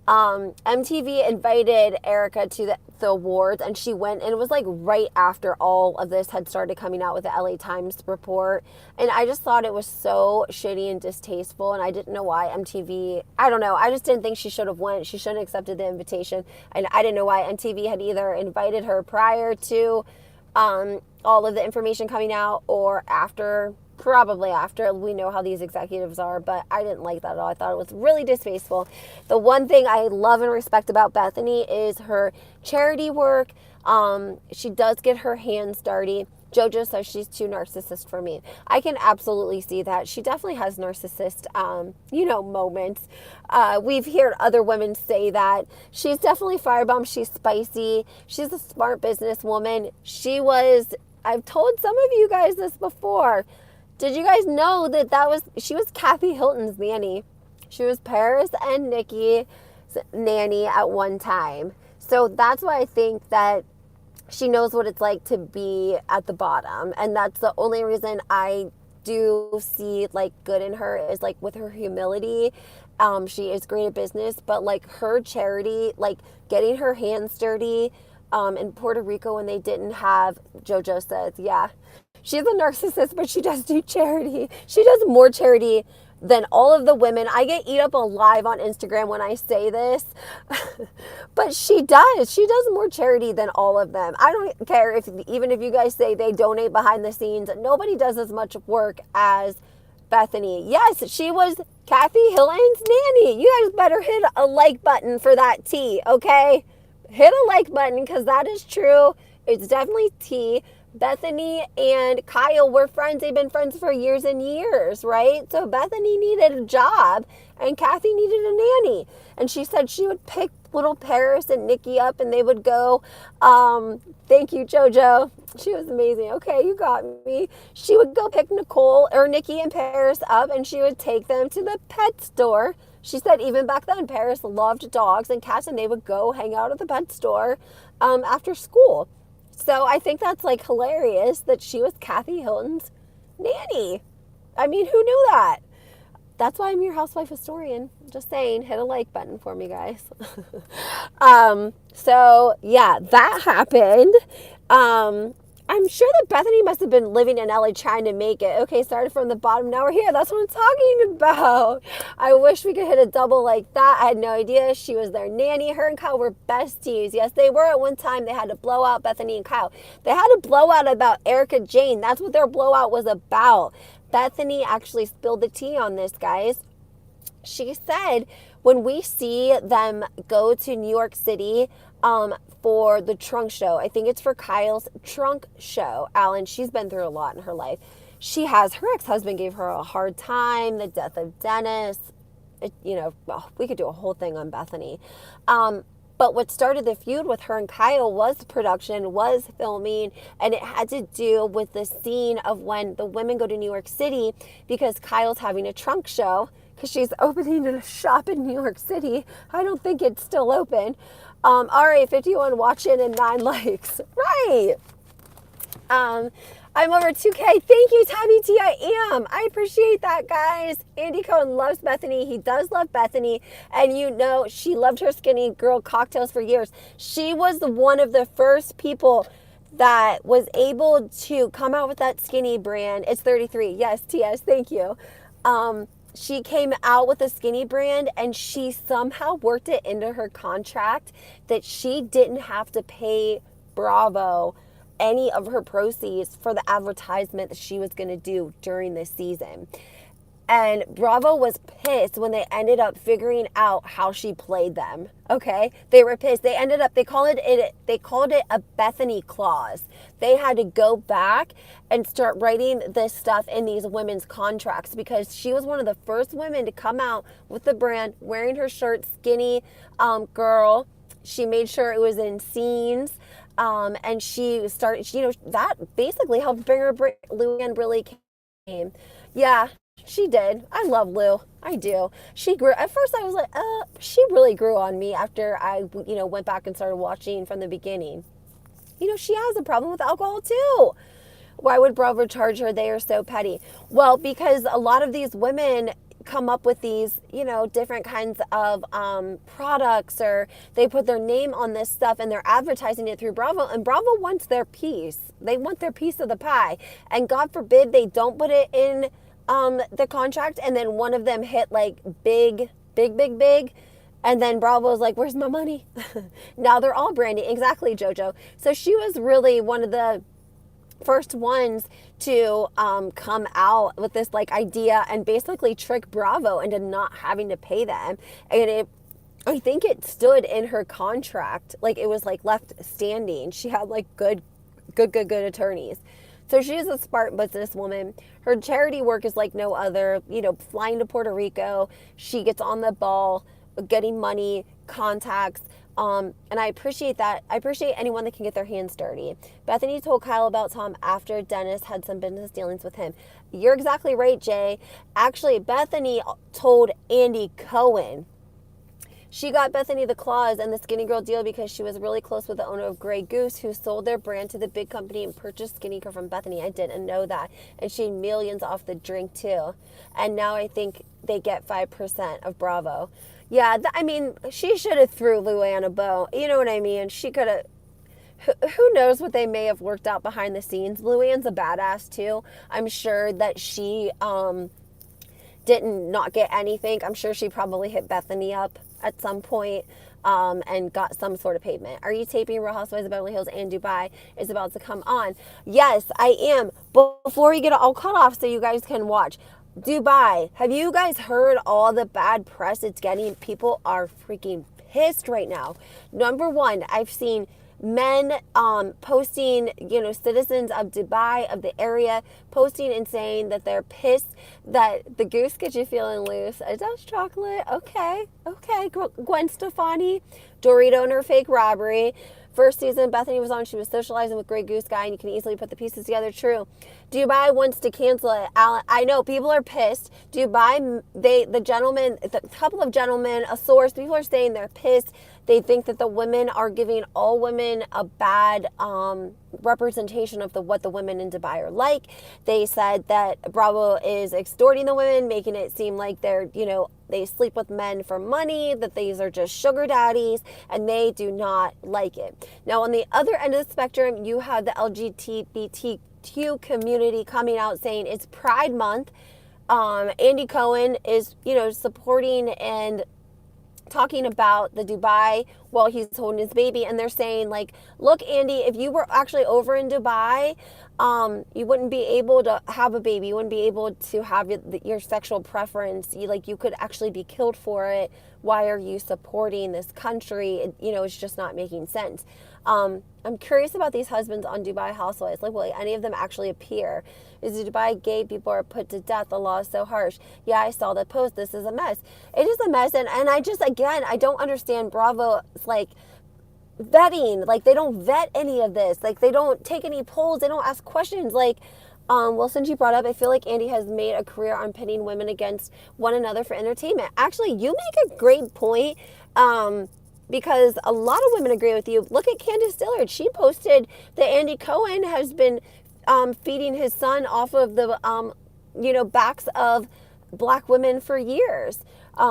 MTV invited Erica to the awards, and she went, and it was like right after all of this had started coming out with the LA Times report, and I just thought it was so shitty and distasteful, and I didn't know why MTV, I don't know, I just didn't think she should have went. She shouldn't have accepted the invitation, and I didn't know why MTV had either invited her prior to all of the information coming out or after. Probably after. We know how these executives are, but I didn't like that at all. I thought it was really distasteful. The one thing I love and respect about Bethany is her charity work. She does get her hands dirty. JoJo says she's too narcissist for me. I can absolutely see that. She definitely has narcissist, moments. We've heard other women say that. She's definitely firebomb. She's spicy. She's a smart businesswoman. I've told some of you guys this before. Did you guys know that she was Kathy Hilton's nanny? She was Paris and Nikki's nanny at one time. So that's why I think that she knows what it's like to be at the bottom. And that's the only reason I do see like good in her is like with her humility. She is great at business, but like her charity, like getting her hands dirty in Puerto Rico when they didn't have, JoJo says, yeah. She's a narcissist, but she does do charity. She does more charity than all of the women. I get eat up alive on Instagram when I say this, but she does. She does more charity than all of them. I don't care even if you guys say they donate behind the scenes. Nobody does as much work as Bethany. Yes, she was Kathy Hilton's nanny. You guys better hit a like button for that tea, okay? Hit a like button because that is true. It's definitely tea. Bethany and Kyle were friends. They've been friends for years and years, right? So Bethany needed a job and Kathy needed a nanny. And she said she would pick little Paris and Nikki up and they would go, thank you, JoJo. She was amazing. Okay, you got me. She would go pick Nikki and Paris up and she would take them to the pet store. She said even back then, Paris loved dogs and cats and they would go hang out at the pet store after school. So I think that's like hilarious that she was Kathy Hilton's nanny. I mean, who knew that? That's why I'm your housewife historian. Just saying, hit a like button for me, guys. So yeah, that happened. I'm sure that Bethany must have been living in LA trying to make it. Okay, started from the bottom, now we're here. That's what I'm talking about. I wish we could hit a double like that. I had no idea she was their nanny. Her and Kyle were besties. Yes, they were at one time. They had to blow out Bethany and Kyle. They had a blowout about Erica Jane. That's what their blowout was about. Bethany actually spilled the tea on this, guys. She said when we see them go to New York City for the trunk show. I think it's for Kyle's trunk show. Alan, she's been through a lot in her life. Her ex-husband gave her a hard time, the death of Dennis. We could do a whole thing on Bethany. But what started the feud with her and Kyle was production, was filming, and it had to do with the scene of when the women go to New York City because Kyle's having a trunk show because she's opening a shop in New York City. I don't think it's still open. All right, 51 watching and 9 likes. Right. I'm over 2K. Thank you, Tabby T. I am. I appreciate that, guys. Andy Cohen loves Bethany. He does love Bethany. And she loved her skinny girl cocktails for years. She was one of the first people that was able to come out with that skinny brand. It's 33. Yes, TS. Thank you. She came out with a skinny brand and she somehow worked it into her contract that she didn't have to pay Bravo any of her proceeds for the advertisement that she was going to do during this season. And Bravo was pissed when they ended up figuring out how she played them. Okay? They were pissed. They called it a Bethany clause. They had to go back and start writing this stuff in these women's contracts because she was one of the first women to come out with the brand wearing her shirt, skinny girl. She made sure it was in scenes. And she started, that basically helped bring her, Luann really came. Yeah, she did. I love Lou. I do. She grew, at first I was like, she really grew on me after I, went back and started watching from the beginning. She has a problem with alcohol too. Why would Bravo charge her? They are so petty. Well, because a lot of these women come up with these, different kinds of products, or they put their name on this stuff and they're advertising it through Bravo, and Bravo wants their piece. They want their piece of the pie, and God forbid they don't put it in the contract, and then one of them hit like big, and then Bravo's like, where's my money? Now they're all branding. Exactly, JoJo. So she was really one of the first ones to come out with this idea and basically trick Bravo into not having to pay them. And I think it stood in her contract, it was left standing. She had good attorneys. So she's a smart businesswoman. Her charity work is like no other, flying to Puerto Rico. She gets on the ball, getting money, contacts. And I appreciate that. I appreciate anyone that can get their hands dirty. Bethany told Kyle about Tom after Dennis had some business dealings with him. You're exactly right, Jay. Actually, Bethany told Andy Cohen. She got Bethany the clause and the skinny girl deal because she was really close with the owner of Grey Goose, who sold their brand to the big company and purchased skinny girl from Bethany. I didn't know that. And she made millions off the drink too. And now I think they get 5% of Bravo. Yeah, she should have threw Luann a bone. You know what I mean? She could have. Who knows what they may have worked out behind the scenes. Luann's a badass too. I'm sure that she didn't not get anything. I'm sure she probably hit Bethany up at some point and got some sort of payment. Are you taping Real Housewives of Beverly Hills and Dubai is about to come on? Yes, I am. But before you get it all cut off so you guys can watch. Dubai, have you guys heard all the bad press it's getting? People are freaking pissed right now. Number one, I've seen men posting, citizens of Dubai, of the area, posting and saying that they're pissed that the goose gets you feeling loose. It does chocolate. Okay. Gwen Stefani, Dorito and her fake robbery. First season Bethany was on, she was socializing with Grey Goose guy, and you can easily put the pieces together. True. Dubai wants to cancel it. Alan, I know people are pissed. Dubai, the couple of gentlemen, a source, people are saying they're pissed. They think that the women are giving all women a bad representation of what the women in Dubai are like. They said that Bravo is extorting the women, making it seem like they're, they sleep with men for money, that these are just sugar daddies, and they do not like it. Now, on the other end of the spectrum, you have the LGBTQ community coming out saying it's Pride Month. Andy Cohen is, supporting and talking about the Dubai while he's holding his baby, and they're saying look, Andy, if you were actually over in Dubai, you wouldn't be able to have a baby, you wouldn't be able to have your sexual preference, you could actually be killed for it. Why are you supporting this country? It's just not making sense. I'm curious about these husbands on Dubai Housewives. Like, will any of them actually appear? Is Dubai gay people are put to death? The law is so harsh. Yeah, I saw the post. This is a mess. It is a mess. And I just, again, I don't understand Bravo's, like, vetting. Like, they don't vet any of this. Like, they don't take any polls. They don't ask questions. Like, well, since you brought up, I feel like Andy has made a career on pitting women against one another for entertainment. Actually, you make a great point, because a lot of women agree with you. Look at Candace Dillard. She posted that Andy Cohen has been feeding his son off of the, backs of black women for years.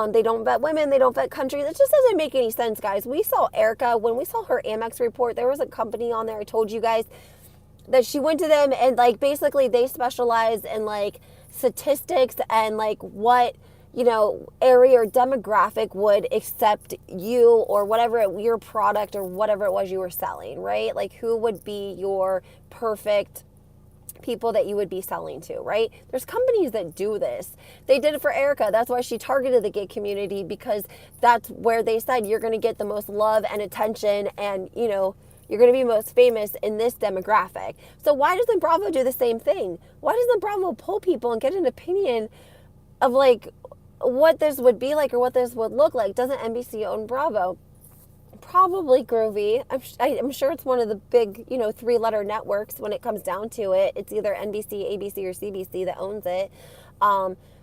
They don't vet women. They don't vet countries. It just doesn't make any sense, guys. We saw Erica, when we saw her Amex report, there was a company on there, I told you guys, that she went to them and, like, basically they specialize in, like, statistics and, like, what, area or demographic would accept you or whatever, your product or whatever it was you were selling, right? Like, who would be your perfect people that you would be selling to, right? There's companies that do this. They did it for Erica. That's why she targeted the gay community, because that's where they said you're going to get the most love and attention, and, you're going to be most famous in this demographic. So why doesn't Bravo do the same thing? Why doesn't Bravo poll people and get an opinion of, like, what this would be like or what this would look like? Doesn't NBC own Bravo? Probably Groovy. I'm sure it's one of the big, 3-letter networks when it comes down to it. It's either NBC, ABC, or CBC that owns it.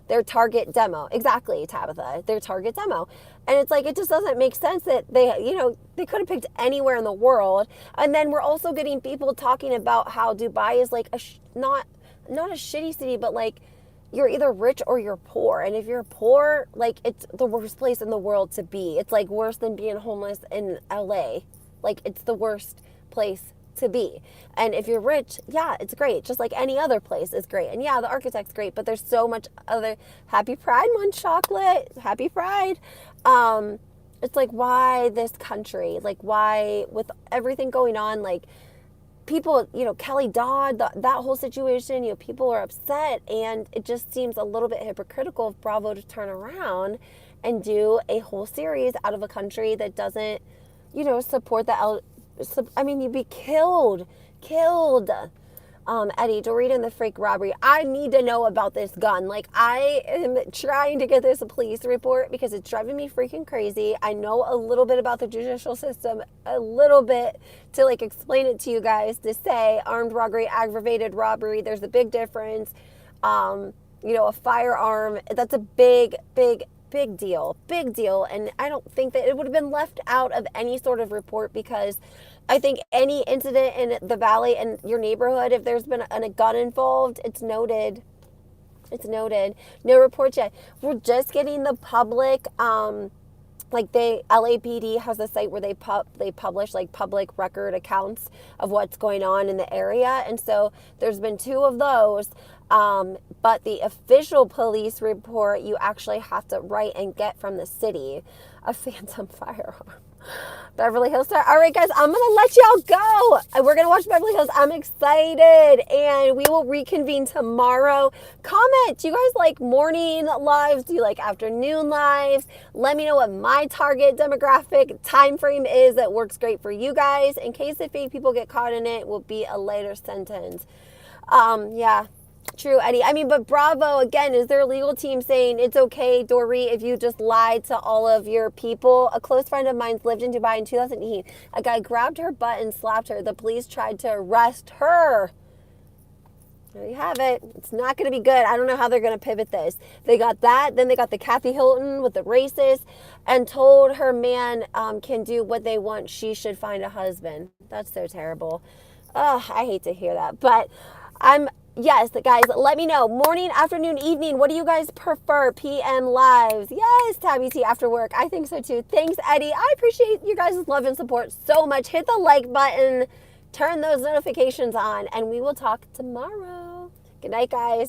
Their target demo. Exactly, Tabitha. Their target demo. And it's like, it just doesn't make sense that they could have picked anywhere in the world. And then we're also getting people talking about how Dubai is like not a shitty city, but like you're either rich or you're poor. And if you're poor, like, it's the worst place in the world to be. It's like worse than being homeless in LA. Like, it's the worst place to be. And if you're rich, yeah, it's great. Just like any other place is great. And yeah, the architect's great, but there's so much other. Happy Pride Month, chocolate. Happy Pride. It's like, why this country? Like, why, with everything going on, like, people, Kelly Dodd, that whole situation, people are upset, and it just seems a little bit hypocritical of Bravo to turn around and do a whole series out of a country that doesn't, support the you'd be killed. Eddie, Dorita and the fake robbery. I need to know about this gun. Like, I am trying to get this police report because it's driving me freaking crazy. I know a little bit about the judicial system, a little bit to, like, explain it to you guys, to say armed robbery, aggravated robbery. There's a big difference. A firearm, that's a big deal. And I don't think that it would have been left out of any sort of report, because I think any incident in the Valley and your neighborhood, if there's been a gun involved, it's noted. No reports yet. We're just getting the public, LAPD has a site where they publish, like, public record accounts of what's going on in the area. And so there's been 2 of those. But the official police report, you actually have to write and get from the city. A phantom firearm. Beverly Hills Star. All right, guys, I'm going to let y'all go. We're going to watch Beverly Hills. I'm excited. And we will reconvene tomorrow. Comment. Do you guys like morning lives? Do you like afternoon lives? Let me know what my target demographic time frame is that works great for you guys. In case the fake people get caught in it, will be a later sentence. Yeah. True, Eddie. But Bravo, again, is their legal team saying it's okay, Dory, if you just lied to all of your people? A close friend of mine lived in Dubai in 2018. A guy grabbed her butt and slapped her. The police tried to arrest her. There you have it. It's not going to be good. I don't know how they're going to pivot this. They got that. Then they got the Kathy Hilton with the racist, and told her man can do what they want. She should find a husband. That's so terrible. Oh, I hate to hear that. But yes, guys, let me know. Morning, afternoon, evening. What do you guys prefer? PM lives. Yes, Tabby T after work. I think so too. Thanks, Eddie. I appreciate you guys' love and support so much. Hit the like button. Turn those notifications on. And we will talk tomorrow. Good night, guys.